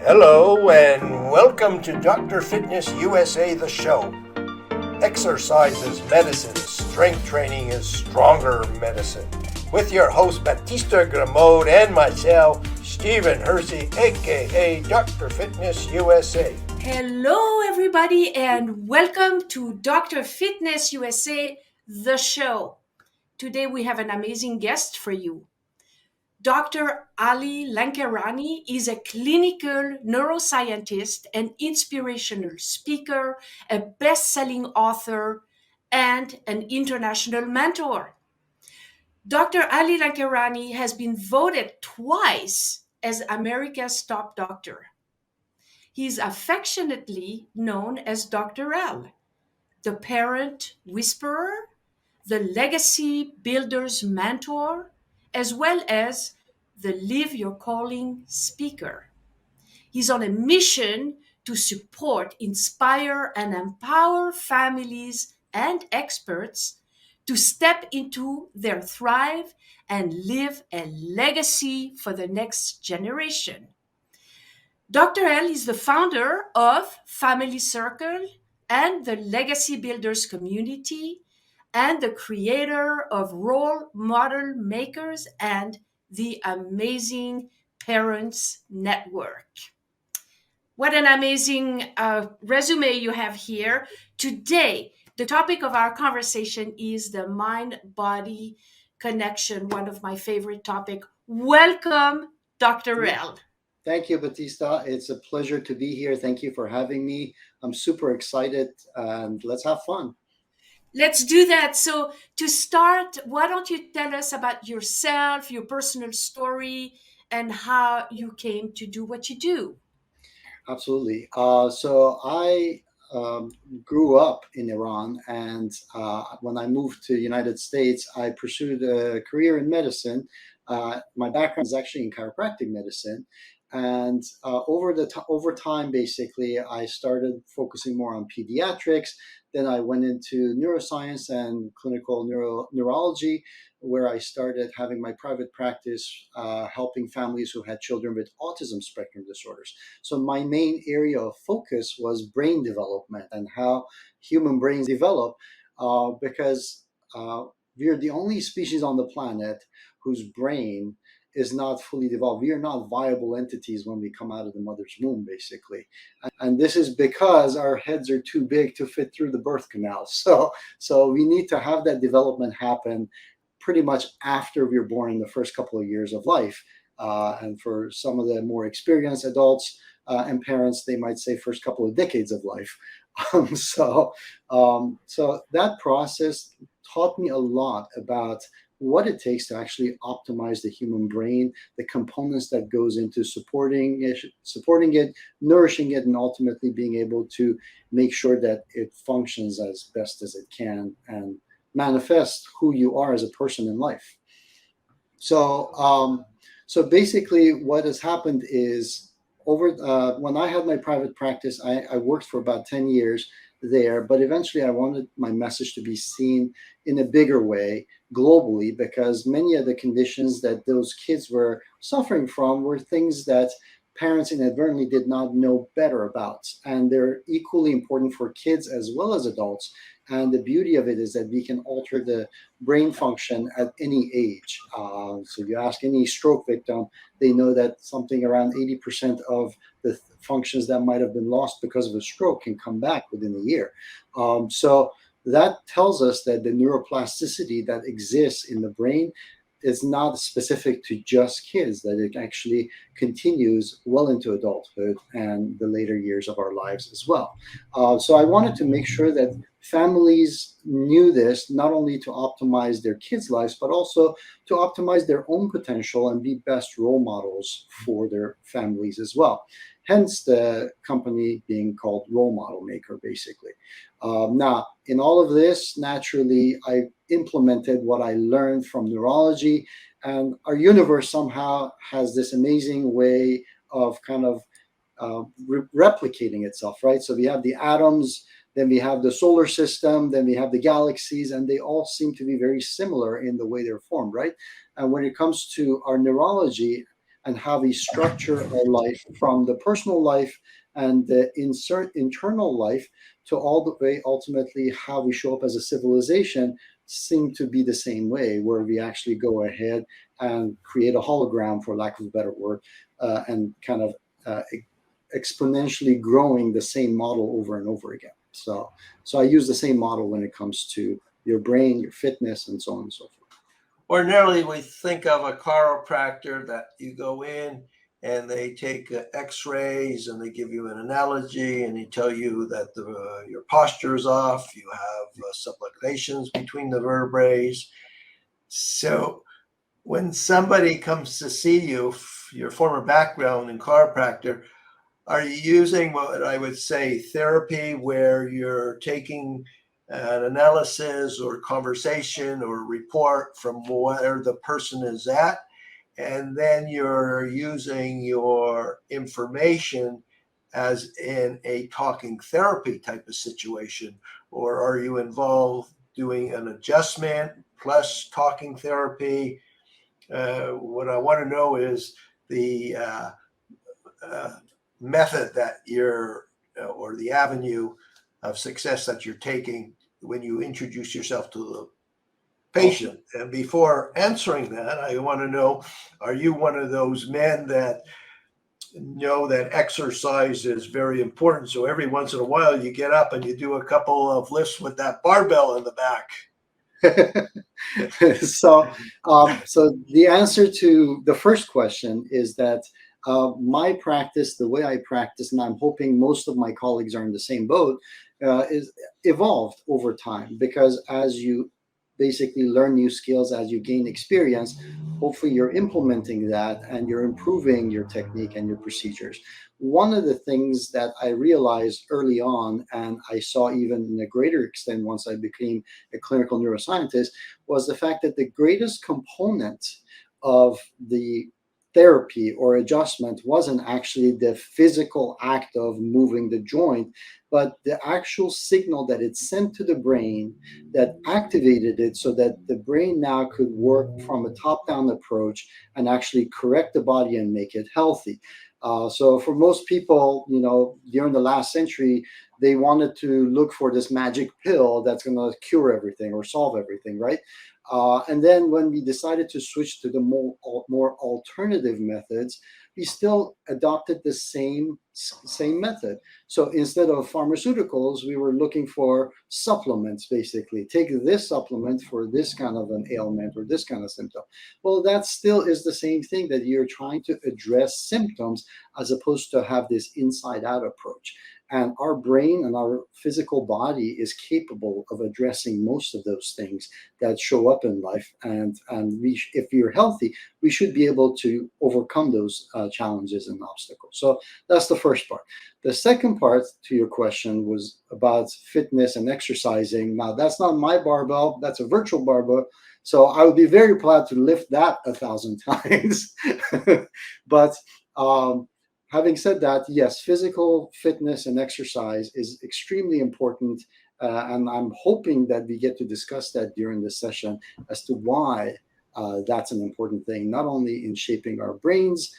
Hello and welcome to Dr. Fitness USA, the show. Exercise is medicine, strength training is stronger medicine. With your host Batista Gramode and myself, Stephen Hersey, aka Dr. Fitness USA. Hello, everybody, and welcome to Dr. Fitness USA, the show. Today we have an amazing guest for you. Dr. Ali Lankerani is a clinical neuroscientist and inspirational speaker, a best selling author, and an international mentor. Dr. Ali Lankerani has been voted twice as America's top doctor. He is affectionately known as Dr. L, the parent whisperer, the legacy builder's mentor, as well as the Live Your Calling speaker. He's on a mission to support, inspire, and empower families and experts to step into their thrive and live a legacy for the next generation. Dr. L is the founder of Family Circle and the Legacy Builders community and the creator of Role Model Makers and the Amazing Parents Network. What an amazing resume you have here. Today, the topic of our conversation is the mind-body connection, one of my favorite topics. Welcome, Dr. L. Thank you, Batista. It's a pleasure to be here. Thank you for having me. I'm super excited, and let's have fun. Let's do that. So, to start, why don't you tell us about yourself, your personal story, and how you came to do what you do? Absolutely. So I grew up in Iran, and when I moved to the United States, I pursued a career in medicine. My background is actually in chiropractic medicine, and over time, basically, I started focusing more on pediatrics. Then I went into neuroscience and clinical neurology, where I started having my private practice, helping families who had children with autism spectrum disorders. So my main area of focus was brain development and how human brains develop, because we are the only species on the planet whose brain is not fully developed. We are not viable entities when we come out of the mother's womb, basically. And this is because our heads are too big to fit through the birth canal. So we need to have that development happen pretty much after we're born in the first couple of years of life. And for some of the more experienced adults and parents, they might say first couple of decades of life. So that process taught me a lot about what it takes to actually optimize the human brain, the components that goes into supporting it, nourishing it, and ultimately being able to make sure that it functions as best as it can and manifest who you are as a person in life. So basically, what has happened is when I had my private practice, I worked for about 10 years there, but eventually I wanted my message to be seen in a bigger way globally, because many of the conditions that those kids were suffering from were things that parents inadvertently did not know better about, and they're equally important for kids as well as adults. And the beauty of it is that we can alter the brain function at any age. So you ask any stroke victim, they know that something around 80% of the functions that might have been lost because of a stroke can come back within a year. So that tells us that the neuroplasticity that exists in the brain is not specific to just kids, that it actually continues well into adulthood and the later years of our lives as well. So I wanted to make sure that families knew this, not only to optimize their kids' lives, but also to optimize their own potential and be best role models for their families as well. Hence the company being called Role Model Maker, basically. Now, in all of this, naturally, I implemented what I learned from neurology, and our universe somehow has this amazing way of kind of replicating itself, right? So we have the atoms, then we have the solar system, then we have the galaxies, and they all seem to be very similar in the way they're formed, right? And when it comes to our neurology, and how we structure our life from the personal life and the internal life to all the way ultimately how we show up as a civilization seem to be the same way, where we actually go ahead and create a hologram, for lack of a better word, and kind of exponentially growing the same model over and over again. So I use the same model when it comes to your brain, your fitness, and so on and so forth. Ordinarily, we think of a chiropractor that you go in and they take x-rays and they give you an analogy and they tell you that your posture is off, you have subluxations between the vertebrae. So when somebody comes to see you, your former background in chiropractor, are you using what I would say therapy, where you're taking an analysis or conversation or report from where the person is at, and then you're using your information as in a talking therapy type of situation? Or are you involved doing an adjustment plus talking therapy? What I want to know is the method that you're, or the avenue of success that you're taking when you introduce yourself to the patient. And before answering that, I want to know, are you one of those men that know that exercise is very important, so every once in a while you get up and you do a couple of lifts with that barbell in the back? So the answer to the first question is that my practice, the way I practice, and I'm hoping most of my colleagues are in the same boat, is evolved over time, because as you basically learn new skills, as you gain experience, hopefully you're implementing that and you're improving your technique and your procedures. One of the things that I realized early on, and I saw even in a greater extent once I became a clinical neuroscientist, was the fact that the greatest component of the therapy or adjustment wasn't actually the physical act of moving the joint, but the actual signal that it sent to the brain that activated it so that the brain now could work from a top-down approach and actually correct the body and make it healthy. So for most people, during the last century, they wanted to look for this magic pill that's going to cure everything or solve everything, right? And then when we decided to switch to the more alternative methods, we still adopted the same method. So instead of pharmaceuticals, we were looking for supplements, basically. Take this supplement for this kind of an ailment or this kind of symptom. Well, that still is the same thing, that you're trying to address symptoms as opposed to have this inside-out approach. And our brain and our physical body is capable of addressing most of those things that show up in life. And if you're healthy, we should be able to overcome those challenges and obstacles. So that's the first part. The second part to your question was about fitness and exercising. Now, that's not my barbell, that's a virtual barbell. So I would be very proud to lift that 1,000 times. But having said that, yes, physical fitness and exercise is extremely important. And I'm hoping that we get to discuss that during this session as to why that's an important thing, not only in shaping our brain's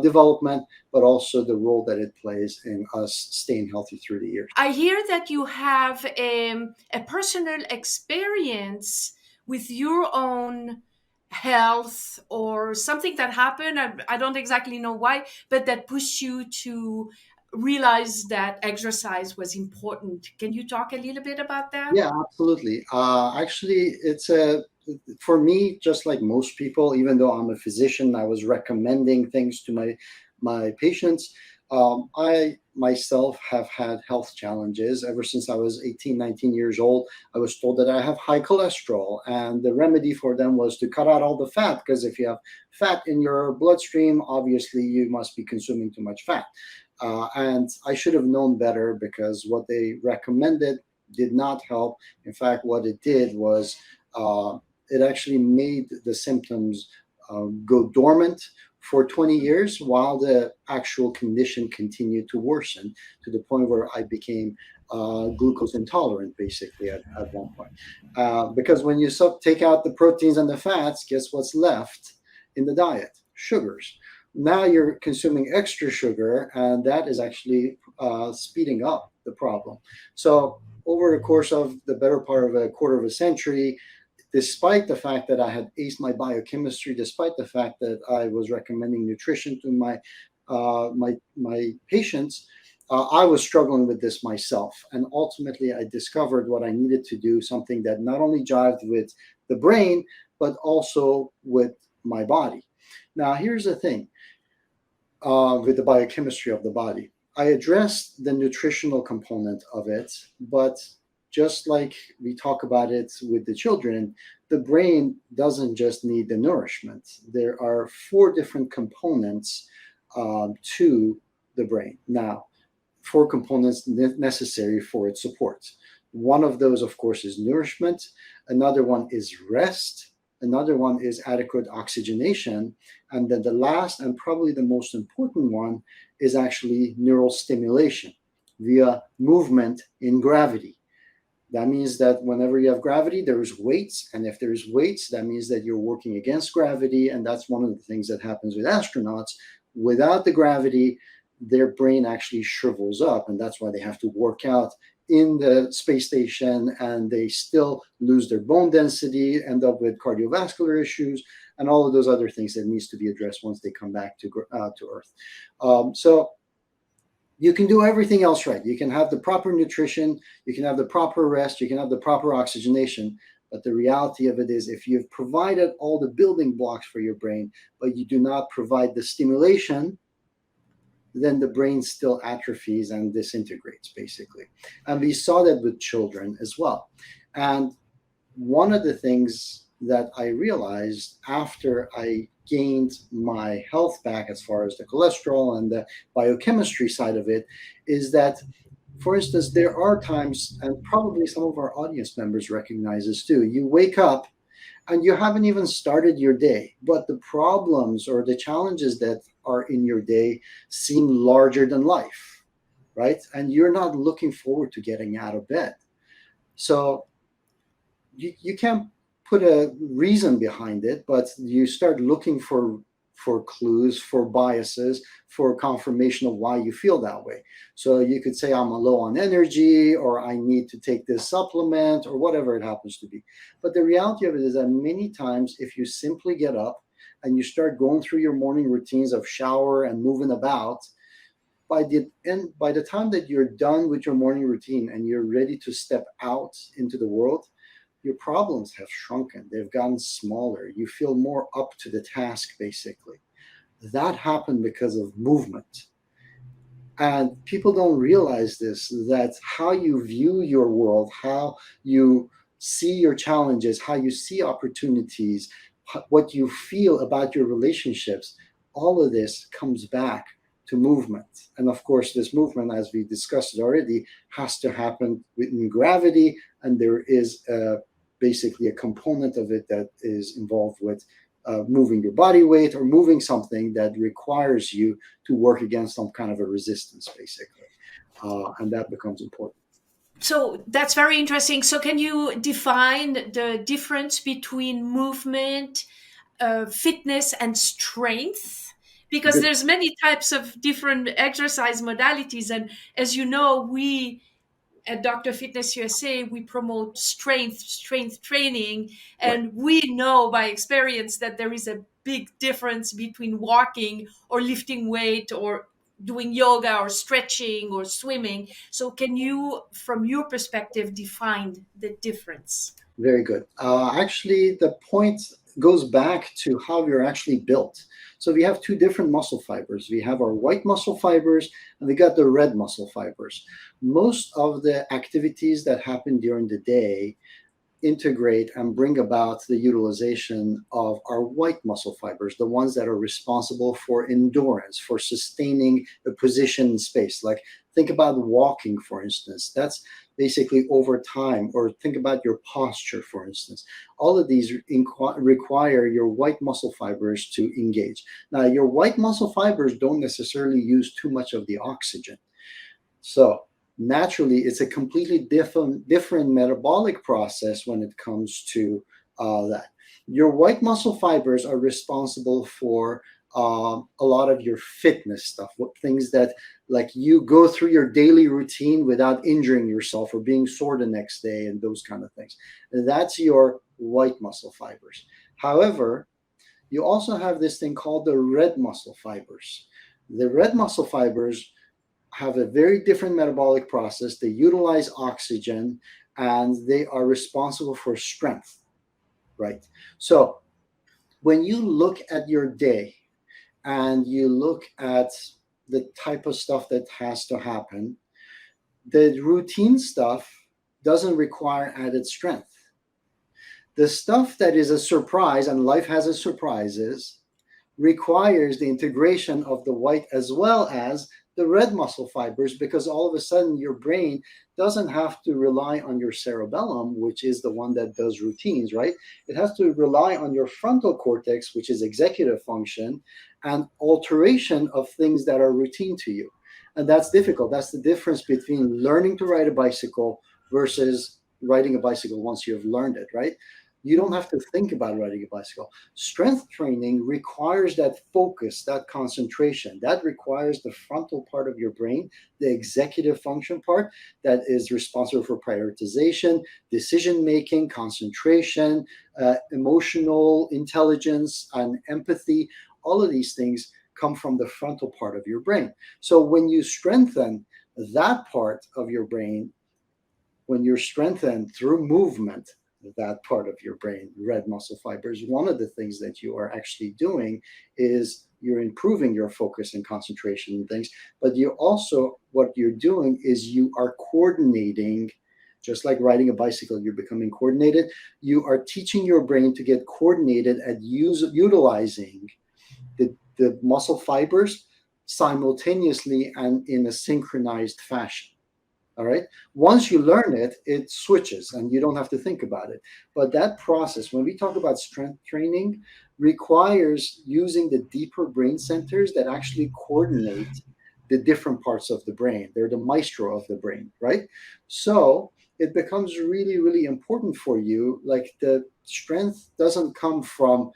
development, but also the role that it plays in us staying healthy through the years. I hear that you have a personal experience with your own health or something that happened. I don't exactly know why, but that pushed you to realize that exercise was important. Can you talk a little bit about that? Yeah, absolutely. Actually, for me, just like most people, even though I'm a physician, I was recommending things to my patients. I myself have had health challenges ever since I was 18, 19 years old. I was told that I have high cholesterol, and the remedy for them was to cut out all the fat, because if you have fat in your bloodstream, obviously you must be consuming too much fat. And I should have known better, because what they recommended did not help. In fact, what it did was it actually made the symptoms go dormant for 20 years, while the actual condition continued to worsen to the point where I became glucose intolerant, basically, at one point. Because when you take out the proteins and the fats, guess what's left in the diet? Sugars. now you're consuming extra sugar, and that is actually speeding up the problem. So over the course of the better part of a quarter of a century, despite the fact that I had aced my biochemistry, despite the fact that I was recommending nutrition to my patients, I was struggling with this myself. And ultimately, I discovered what I needed to do, something that not only jived with the brain, but also with my body. Now, here's the thing with the biochemistry of the body. I addressed the nutritional component of it, but just like we talk about it with the children, the brain doesn't just need the nourishment. There are 4 different components to the brain. Now, 4 components necessary for its support. One of those, of course, is nourishment. Another one is rest. Another one is adequate oxygenation. And then the last and probably the most important one is actually neural stimulation via movement in gravity. That means that whenever you have gravity, there's weights. And if there's weights, that means that you're working against gravity. And that's one of the things that happens with astronauts. Without the gravity, their brain actually shrivels up. And that's why they have to work out in the space station, and they still lose their bone density, end up with cardiovascular issues, and all of those other things that needs to be addressed once they come back to Earth. So you can do everything else right. You can have the proper nutrition, you can have the proper rest, you can have the proper oxygenation. But the reality of it is, if you've provided all the building blocks for your brain, but you do not provide the stimulation, then the brain still atrophies and disintegrates, basically. And we saw that with children as well. And one of the things that I realized after I gained my health back, as far as the cholesterol and the biochemistry side of it, is that, for instance, there are times, and probably some of our audience members recognize this too, you wake up and you haven't even started your day, but the problems or the challenges that are in your day seem larger than life, right? And you're not looking forward to getting out of bed. So you can't put a reason behind it, but you start looking for clues, for biases, for confirmation of why you feel that way. So you could say, I'm low on energy, or I need to take this supplement, or whatever it happens to be. But the reality of it is that many times, if you simply get up and you start going through your morning routines of shower and moving about, by the time that you're done with your morning routine and you're ready to step out into the world, your problems have shrunken. They've gotten smaller. You feel more up to the task, basically. That happened because of movement. And people don't realize this, that how you view your world, how you see your challenges, how you see opportunities, what you feel about your relationships, all of this comes back to movement. And of course, this movement, as we discussed already, has to happen within gravity, and there is basically a component of it that is involved with moving your body weight or moving something that requires you to work against some kind of a resistance, basically. And that becomes important. So that's very interesting. So can you define the difference between movement, fitness, and strength? Because Good. there's many types of different exercise modalities, and as you know, we at Dr. Fitness USA, we promote strength training. And Right. we know by experience that there is a big difference between walking or lifting weight or doing yoga or stretching or swimming. So can you, from your perspective, define the difference? Very good. Actually, the point goes back to how we're actually built. So we have 2 different muscle fibers. We have our white muscle fibers, and we got the red muscle fibers. Most of the activities that happen during the day integrate and bring about the utilization of our white muscle fibers, the ones that are responsible for endurance, for sustaining a position in space. Like, think about walking, for instance. That's basically over time. Or think about your posture, for instance. All of these require your white muscle fibers to engage. Now, your white muscle fibers don't necessarily use too much of the oxygen. So naturally, it's a completely different metabolic process when it comes to that. Your white muscle fibers are responsible for a lot of your fitness stuff, what things that like you go through your daily routine without injuring yourself or being sore the next day and those kind of things. That's your white muscle fibers. However, you also have this thing called the red muscle fibers. The red muscle fibers have a very different metabolic process. They utilize oxygen and they are responsible for strength, right? So when you look at your day and you look at the type of stuff that has to happen, the routine stuff doesn't require added strength. The stuff that is a surprise, and life has its surprises, requires the integration of the white as well as the red muscle fibers, because all of a sudden your brain doesn't have to rely on your cerebellum, which is the one that does routines, right? It has to rely on your frontal cortex, which is executive function and alteration of things that are routine to you. And that's difficult. That's the difference between learning to ride a bicycle versus riding a bicycle once you've learned it, right? You don't have to think about riding a bicycle. Strength training requires that focus, that concentration. That requires the frontal part of your brain, the executive function part that is responsible for prioritization, decision making, concentration, emotional intelligence, and empathy. All of these things come from the frontal part of your brain. So when you strengthen that part of your brain, when you're strengthened through movement, that part of your brain, red muscle fibers, one of the things that you are actually doing is you're improving your focus and concentration and things, but you also, what you're doing is you are coordinating, just like riding a bicycle, you're becoming coordinated. You are teaching your brain to get coordinated at utilizing the muscle fibers simultaneously and in a synchronized fashion. All right. Once you learn it, it switches and you don't have to think about it. But that process, when we talk about strength training, requires using the deeper brain centers that actually coordinate the different parts of the brain. They're the maestro of the brain, right? So it becomes really, really important for you. Like the strength doesn't come from,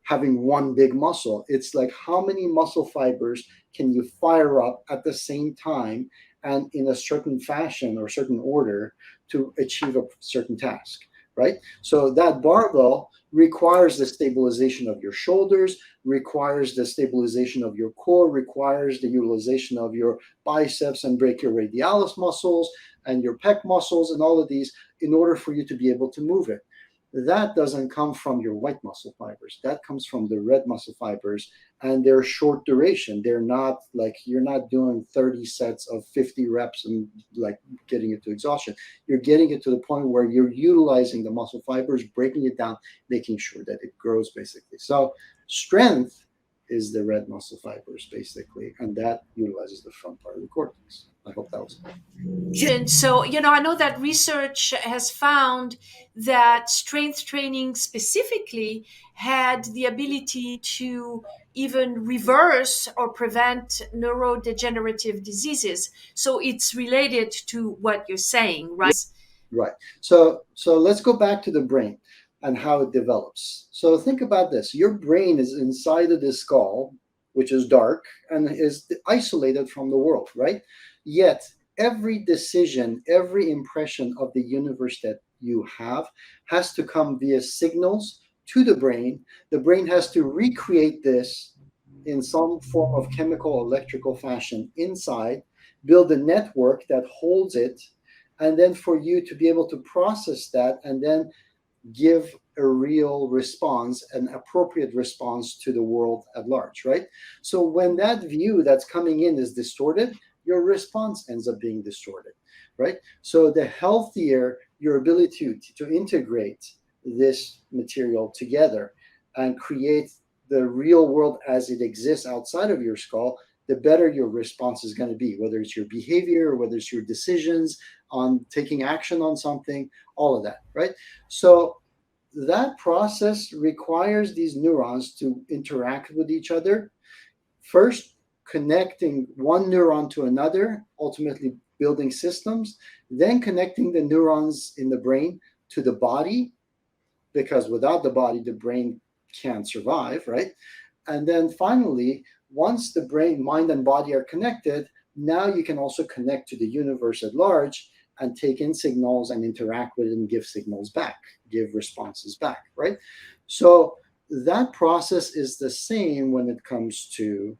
having one big muscle. It's like how many muscle fibers can you fire up at the same time and in a certain fashion or certain order to achieve a certain task, right? So that barbell requires the stabilization of your shoulders, requires the stabilization of your core, requires the utilization of your biceps and brachioradialis muscles and your pec muscles and all of these in order for you to be able to move it. That doesn't come from your white muscle fibers. That comes from the red muscle fibers, and they're short duration. They're not like you're not doing 30 sets of 50 reps and like getting it to exhaustion. You're getting it to the point where you're utilizing the muscle fibers, breaking it down, making sure that it grows basically. So strength is the red muscle fibers basically, and that utilizes the front part of the cortex. I hope that was So, I know that research has found that strength training specifically had the ability to even reverse or prevent neurodegenerative diseases. So it's related to what you're saying, right? right. So let's go back to the brain and how it develops. So think about this. Your brain is inside of the skull, which is dark and is isolated from the world, right? Yet every decision, every impression of the universe that you have has to come via signals to the brain. The brain has to recreate this in some form of chemical electrical fashion inside, build a network that holds it, and then for you to be able to process that and then give a real response, an appropriate response to the world at large, right? So when that view that's coming in is distorted, your response ends up being distorted, right? So the healthier your ability to integrate this material together and create the real world as it exists outside of your skull, the better your response is going to be, whether it's your behavior or whether it's your decisions on taking action on something, all of that, right? So that process requires these neurons to interact with each other, first connecting one neuron to another, ultimately building systems, then connecting the neurons in the brain to the body, because without the body, the brain can't survive, right? And then finally, once the brain, mind, and body are connected, now you can also connect to the universe at large and take in signals and interact with it and give signals back, give responses back, right? So that process is the same when it comes to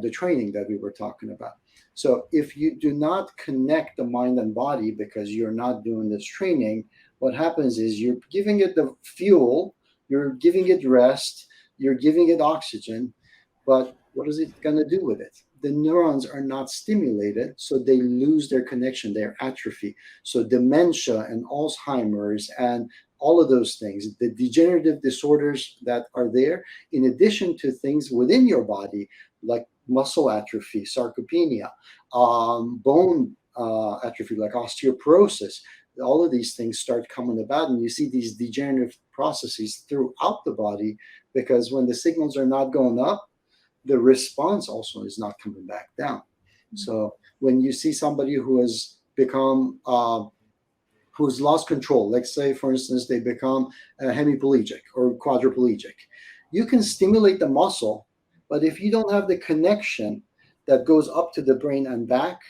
the training that we were talking about. So if you do not connect the mind and body because you're not doing this training, what happens is you're giving it the fuel, you're giving it rest, you're giving it oxygen, but what is it going to do with it? The neurons are not stimulated, so they lose their connection, their atrophy. So dementia and Alzheimer's and all of those things, the degenerative disorders that are there, in addition to things within your body like muscle atrophy, sarcopenia, bone atrophy like osteoporosis, all of these things start coming about, and you see these degenerative processes throughout the body because when the signals are not going up, the response also is not coming back down. So when you see somebody who has become who's lost control, let's say for instance they become hemiplegic or quadriplegic, you can stimulate the muscle, but if you don't have the connection that goes up to the brain and back,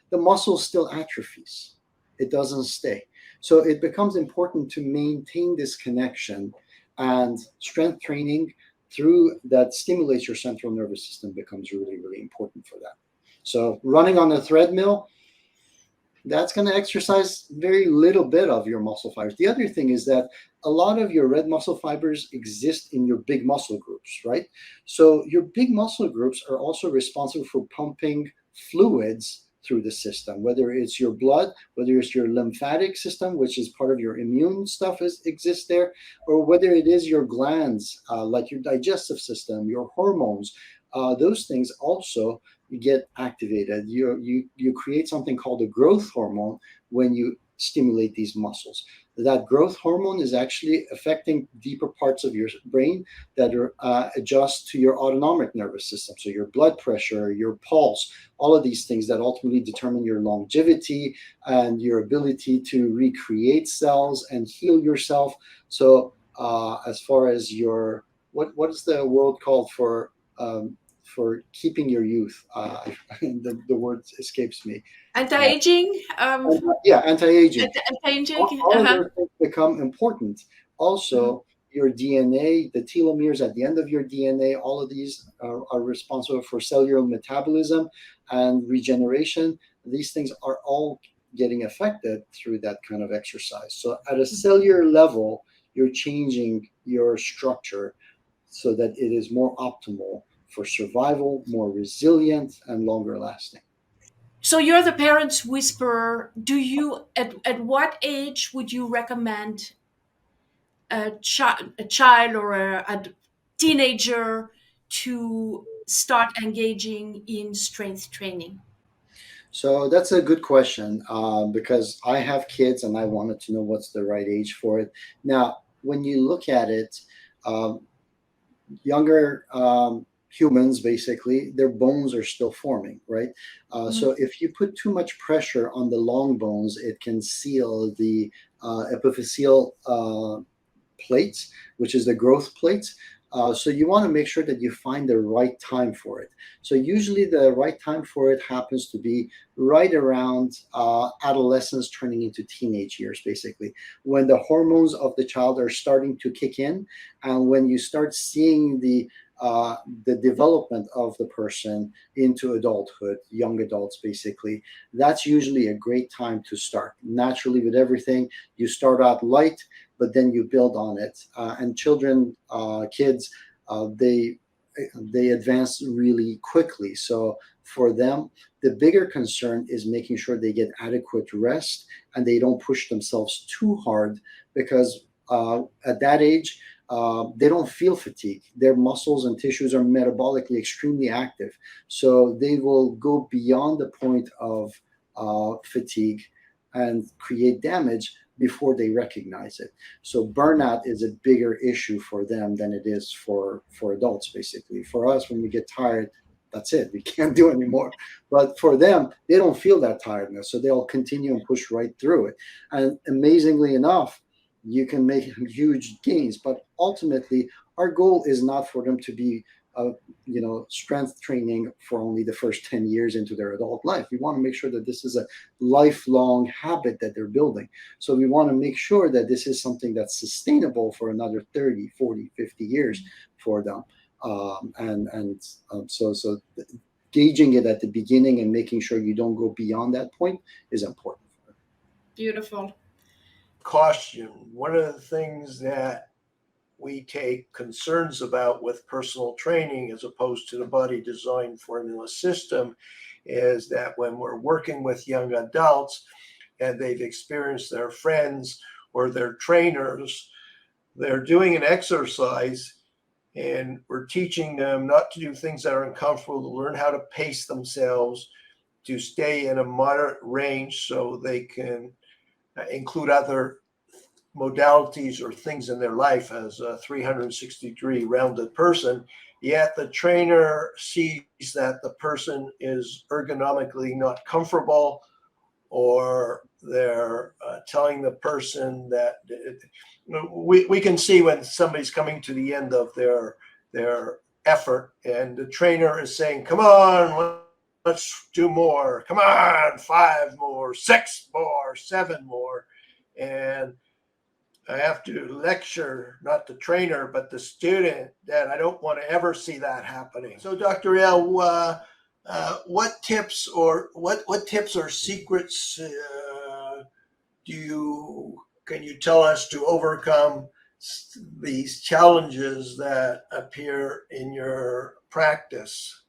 the muscle still atrophies. It doesn't stay. So it becomes important to maintain this connection, and strength training through that stimulates your central nervous system becomes really, really important for that. So running on a treadmill, that's going to exercise very little bit of your muscle fibers. The other thing is that a lot of your red muscle fibers exist in your big muscle groups, right? So your big muscle groups are also responsible for pumping fluids through the system, whether it's your blood, whether it's your lymphatic system, which is part of your immune stuff exists there, or whether it is your glands, like your digestive system, your hormones, those things also get activated. You create something called a growth hormone when you stimulate these muscles. That growth hormone is actually affecting deeper parts of your brain that are adjust to your autonomic nervous system. So your blood pressure, your pulse, all of these things that ultimately determine your longevity and your ability to recreate cells and heal yourself. So as far as your what is the word called for keeping your youth? The word escapes me. Anti-aging, Yeah, anti-aging. anti-aging. All of those things become important. Also, your DNA, the telomeres at the end of your DNA, all of these are responsible for cellular metabolism and regeneration. These things are all getting affected through that kind of exercise. So, at a cellular level, you're changing your structure so that it is more optimal for survival, more resilient, and longer lasting. So you're the parents whisperer. Do you at what age would you recommend a child or a teenager to start engaging in strength training? So that's a good question because I have kids and I wanted to know what's the right age for it. Now, when you look at it, um, younger humans basically their bones are still forming, right? So if you put too much pressure on the long bones, it can seal the epiphyseal plates, which is the growth plates. So you want to make sure that you find the right time for it. So usually the right time for it happens to be right around adolescence turning into teenage years, basically, when the hormones of the child are starting to kick in, and when you start seeing the development of the person into adulthood, young adults, basically, that's usually a great time to start. Naturally, with everything, you start out light, but then you build on it. And children, kids, they advance really quickly. So for them, the bigger concern is making sure they get adequate rest and they don't push themselves too hard because at that age, they don't feel fatigue. Their muscles and tissues are metabolically extremely active. So they will go beyond the point of fatigue and create damage before they recognize it. So burnout is a bigger issue for them than it is for adults, basically. For us, when we get tired, that's it. We can't do anymore. But for them, they don't feel that tiredness. So they'll continue and push right through it. And amazingly enough, you can make huge gains. But ultimately, our goal is not for them to be strength training for only the first 10 years into their adult life. We want to make sure that this is a lifelong habit that they're building. So we want to make sure that this is something that's sustainable for another 30, 40, 50 years for them. So gauging it at the beginning and making sure you don't go beyond that point is important. Beautiful. Caution. One of the things that we take concerns about with personal training as opposed to the body design formula system is that when we're working with young adults and they've experienced their friends or their trainers, they're doing an exercise and we're teaching them not to do things that are uncomfortable, to learn how to pace themselves, to stay in a moderate range so they can include other modalities or things in their life as a 360-degree rounded person, yet the trainer sees that the person is ergonomically not comfortable, or they're telling the person that we can see when somebody's coming to the end of their effort and the trainer is saying, come on, let's do more, come on, 5 more, 6 more, 7 more. And I have to lecture, not the trainer, but the student, that I don't want to ever see that happening. So, Dr. L, what tips or secrets can you tell us to overcome these challenges that appear in your practice?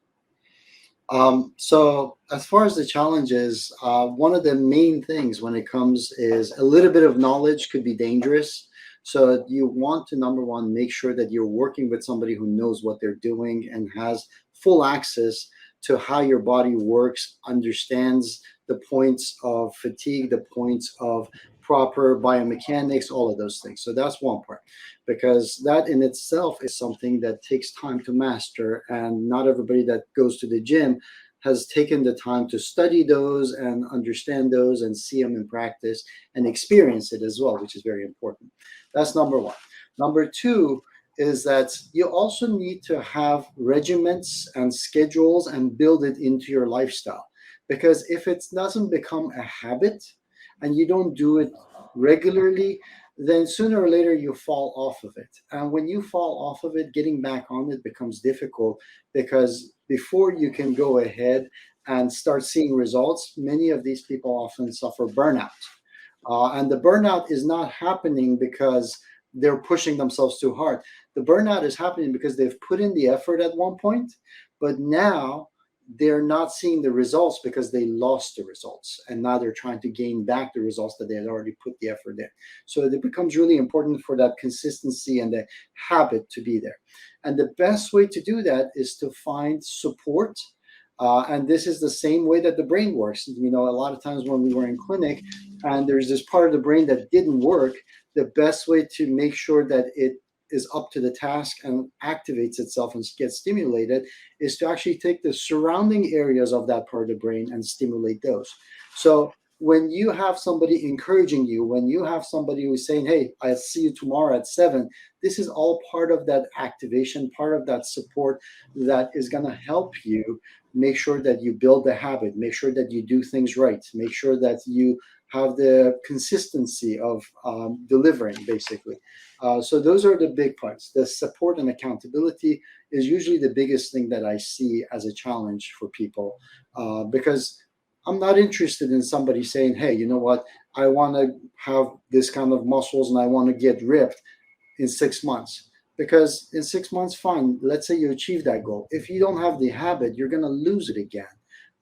So as far as the challenges, one of the main things when it comes is a little bit of knowledge could be dangerous. So you want to, number one, make sure that you're working with somebody who knows what they're doing and has full access to how your body works, understands the points of fatigue, the points of proper biomechanics, all of those things. So that's one part, because that in itself is something that takes time to master, and not everybody that goes to the gym has taken the time to study those and understand those and see them in practice and experience it as well, which is very important. That's number one. Number two is that you also need to have regiments and schedules and build it into your lifestyle. Because if it doesn't become a habit and you don't do it regularly, then sooner or later you fall off of it. And when you fall off of it, getting back on it becomes difficult, because before you can go ahead and start seeing results, many of these people often suffer burnout. And the burnout is not happening because they're pushing themselves too hard. The burnout is happening because they've put in the effort at one point, but now they're not seeing the results because they lost the results, and now they're trying to gain back the results that they had already put the effort in. So it becomes really important for that consistency and the habit to be there. And the best way to do that is to find support. And this is the same way that the brain works. A lot of times when we were in clinic and there's this part of the brain that didn't work, the best way to make sure that it is up to the task and activates itself and gets stimulated is to actually take the surrounding areas of that part of the brain and stimulate those. So when you have somebody encouraging you, when you have somebody who's saying, hey, I'll see you tomorrow at 7, this is all part of that activation, part of that support that is going to help you make sure that you build the habit, make sure that you do things right, make sure that you have the consistency of delivering, basically. So those are the big parts. The support and accountability is usually the biggest thing that I see as a challenge for people, because I'm not interested in somebody saying, hey, you know what, I want to have this kind of muscles and I want to get ripped in 6 months. Because in 6 months, fine, let's say you achieve that goal. If you don't have the habit, you're going to lose it again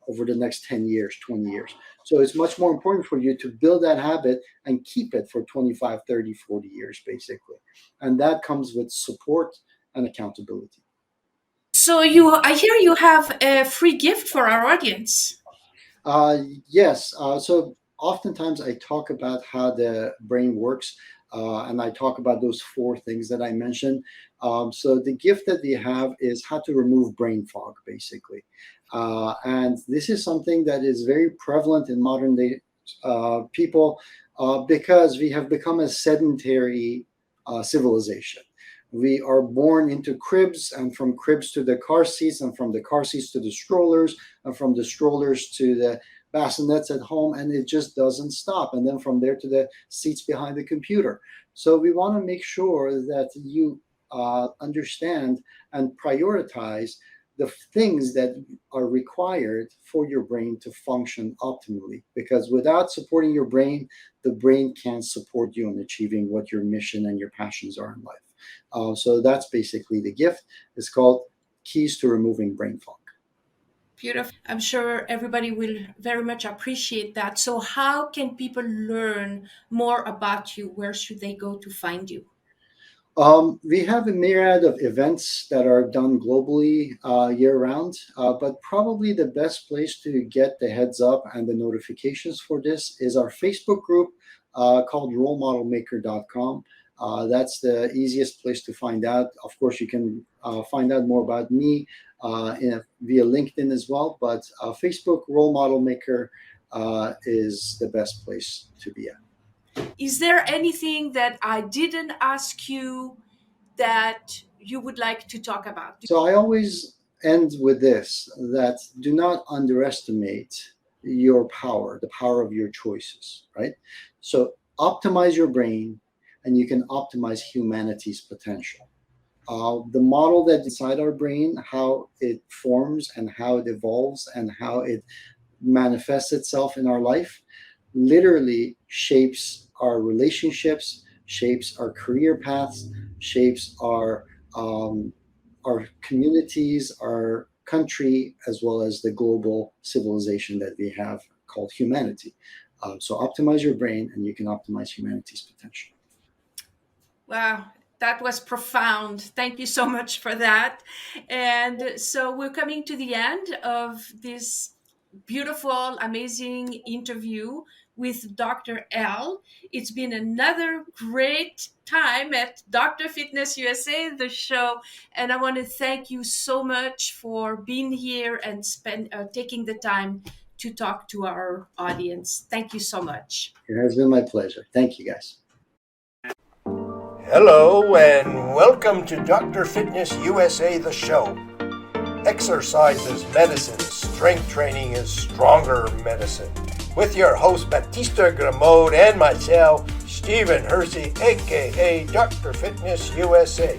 over the next 10 years, 20 years. So it's much more important for you to build that habit and keep it for 25, 30, 40 years, basically. And that comes with support and accountability. So I hear you have a free gift for our audience. Yes. So oftentimes I talk about how the brain works, and I talk about those 4 things that I mentioned. So the gift that we have is how to remove brain fog, basically. And this is something that is very prevalent in modern day people, because we have become a sedentary civilization. We are born into cribs, and from cribs to the car seats, and from the car seats to the strollers, and from the strollers to the bassinets at home, and it just doesn't stop. And then from there to the seats behind the computer. So we want to make sure that you understand and prioritize the things that are required for your brain to function optimally. Because without supporting your brain, the brain can't support you in achieving what your mission and your passions are in life. So that's basically the gift. It's called Keys to Removing Brain Fog. Beautiful. I'm sure everybody will very much appreciate that. So, how can people learn more about you? Where should they go to find you? We have a myriad of events that are done globally year round, but probably the best place to get the heads up and the notifications for this is our Facebook group called rolemodelmaker.com. That's the easiest place to find out. Of course, you can find out more about me via LinkedIn as well, but Facebook Role Model Maker is the best place to be at. Is there anything that I didn't ask you that you would like to talk about? So I always end with this, that do not underestimate your power, the power of your choices, right? So optimize your brain and you can optimize humanity's potential. The model that's inside our brain, how it forms and how it evolves and how it manifests itself in our life, literally shapes our relationships, shapes our career paths, shapes our communities, our country, as well as the global civilization that we have called humanity. So optimize your brain and you can optimize humanity's potential. Wow, that was profound. Thank you so much for that. And so we're coming to the end of this beautiful, amazing interview with Dr. L. It's been another great time at Dr. Fitness USA, the show. And I want to thank you so much for being here and taking the time to talk to our audience. Thank you so much. It has been my pleasure. Thank you, guys. Hello and welcome to Dr. Fitness USA, the show. Exercise is medicine, strength training is stronger medicine. With your host Batista Gramode and myself, Stephen Hersey, aka Dr. Fitness USA.